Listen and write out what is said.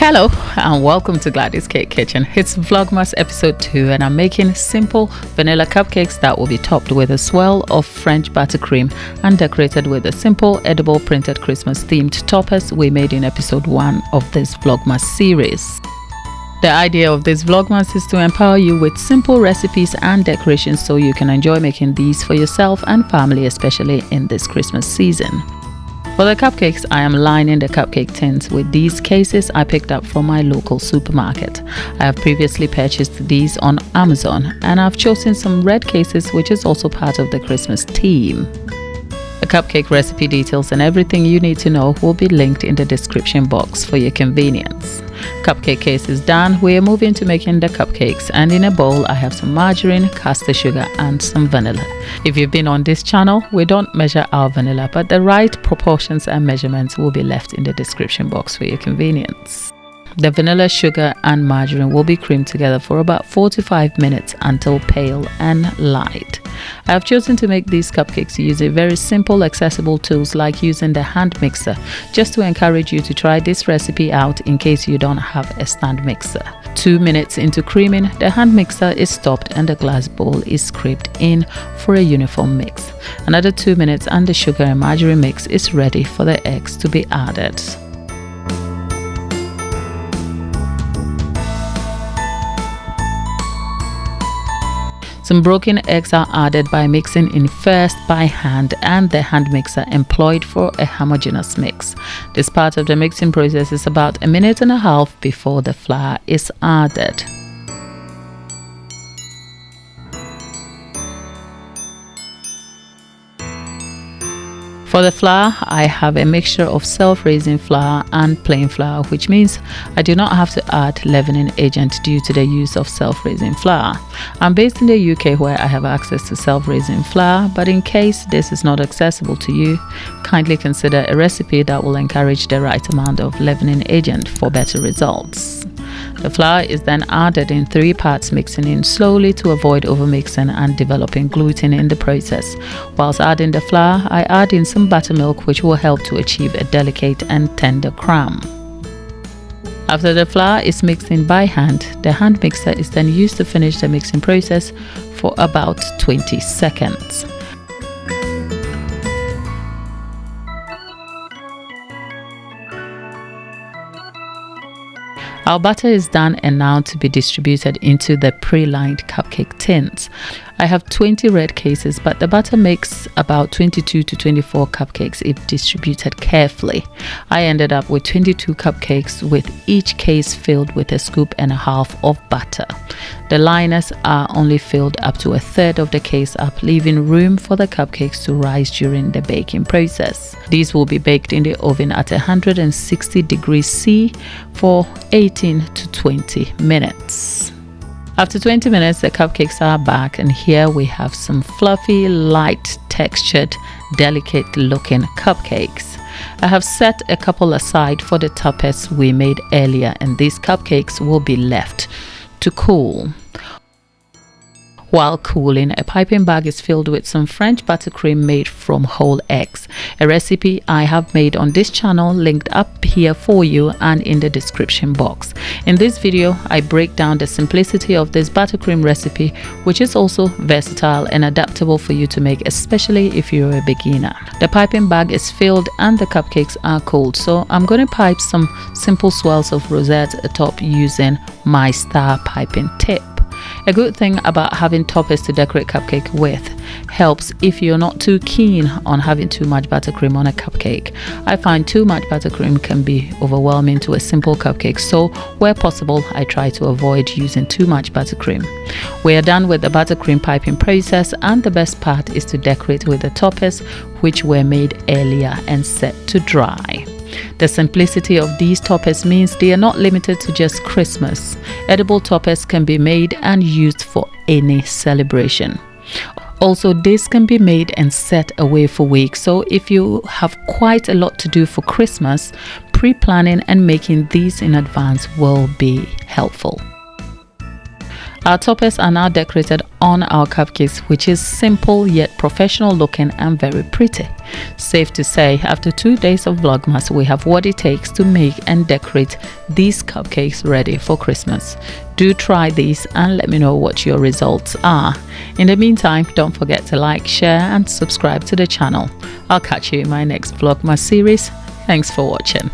Hello and welcome to Gladys Cake Kitchen. It's Vlogmas episode 2 and I'm making simple vanilla cupcakes that will be topped with a swirl of French buttercream and decorated with a simple edible printed Christmas themed toppers we made in episode 1 of this Vlogmas series. The idea of this Vlogmas is to empower you with simple recipes and decorations so you can enjoy making these for yourself and family, especially in this Christmas season. For the cupcakes, I am lining the cupcake tins with these cases I picked up from my local supermarket. I have previously purchased these on Amazon and I've chosen some red cases, which is also part of the Christmas theme. The cupcake recipe details and everything you need to know will be linked in the description box for your convenience. Cupcake case is done. We are moving to making the cupcakes, and in a bowl I have some margarine, caster sugar and some vanilla. If you've been on this channel, we don't measure our vanilla, but the right proportions and measurements will be left in the description box for your convenience. The vanilla, sugar and margarine will be creamed together for about 45 minutes until pale and light. I have chosen to make these cupcakes using very simple accessible tools like using the hand mixer, just to encourage you to try this recipe out in case you don't have a stand mixer. 2 minutes into creaming, the hand mixer is stopped and the glass bowl is scraped in for a uniform mix. Another 2 minutes and the sugar and margarine mix is ready for the eggs to be added. Some broken eggs are added by mixing in first by hand and the hand mixer employed for a homogeneous mix. This part of the mixing process is about 1.5 minutes before the flour is added. For the flour, I have a mixture of self-raising flour and plain flour, which means I do not have to add leavening agent due to the use of self-raising flour. I'm based in the UK where I have access to self-raising flour, but in case this is not accessible to you, kindly consider a recipe that will encourage the right amount of leavening agent for better results. The flour is then added in 3 parts, mixing in slowly to avoid overmixing and developing gluten in the process. Whilst adding the flour, I add in some buttermilk, which will help to achieve a delicate and tender crumb. After the flour is mixed in by hand, the hand mixer is then used to finish the mixing process for about 20 seconds. Our butter is done and now to be distributed into the pre-lined cupcake tins. I have 20 red cases, but the butter makes about 22 to 24 cupcakes if distributed carefully. I ended up with 22 cupcakes, with each case filled with 1.5 scoops of butter. The liners are only filled up to 1/3 of the case up, leaving room for the cupcakes to rise during the baking process. These will be baked in the oven at 160 degrees C for 18 to 20 minutes. After 20 minutes, the cupcakes are back, and here we have some fluffy, light textured, delicate looking cupcakes. I have set a couple aside for the toppers we made earlier, and these cupcakes will be left to cool. While cooling, a piping bag is filled with some French buttercream made from whole eggs, a recipe I have made on this channel, linked up here for you and in the description box. In this video, I break down the simplicity of this buttercream recipe, which is also versatile and adaptable for you to make, especially if you're a beginner. The piping bag is filled and the cupcakes are cold, so I'm going to pipe some simple swirls of rosette atop using my star piping tip. A good thing about having toppers to decorate cupcake with helps if you're not too keen on having too much buttercream on a cupcake. I find too much buttercream can be overwhelming to a simple cupcake, so where possible I try to avoid using too much buttercream. We are done with the buttercream piping process, and the best part is to decorate with the toppers, which were made earlier and set to dry. The simplicity of these toppers means they are not limited to just Christmas. Edible toppers can be made and used for any celebration. Also, this can be made and set away for weeks, so if you have quite a lot to do for Christmas, pre-planning and making these in advance will be helpful. Our toppers are now decorated on our cupcakes, which is simple yet professional looking and very pretty. Safe to say, after 2 days of Vlogmas, we have what it takes to make and decorate these cupcakes ready for Christmas. Do try these and let me know what your results are. In the meantime, don't forget to like, share and subscribe to the channel. I'll catch you in my next Vlogmas series. Thanks for watching.